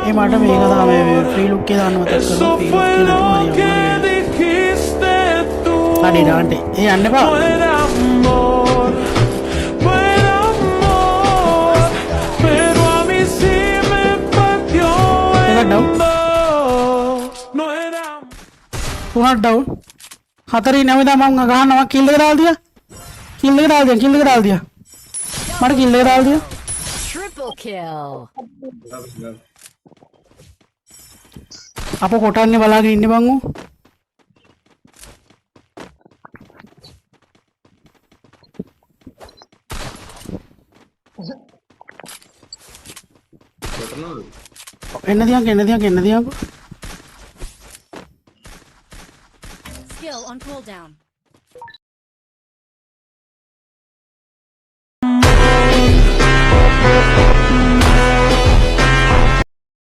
ඒ මට මේක තමයි ෆ්‍රී ලුක් එක දාන්න මතක් කරනවා ෆ්‍රී ලුක් එක නැතුව හරි අමාරුයි ඩාන්ටේ ඒ යන්න එපා තුනක් ඩවුන් හතරේ නැවදා මම ගහනවා කිල් එක දාලා දියා කිල් එක දාලා දියා මට කිල් එක දාලා දියා Triple kill. අප කොටන්නේ බලාගෙන ඉන්න බං ඌ එන්න දියන් Skill on cooldown.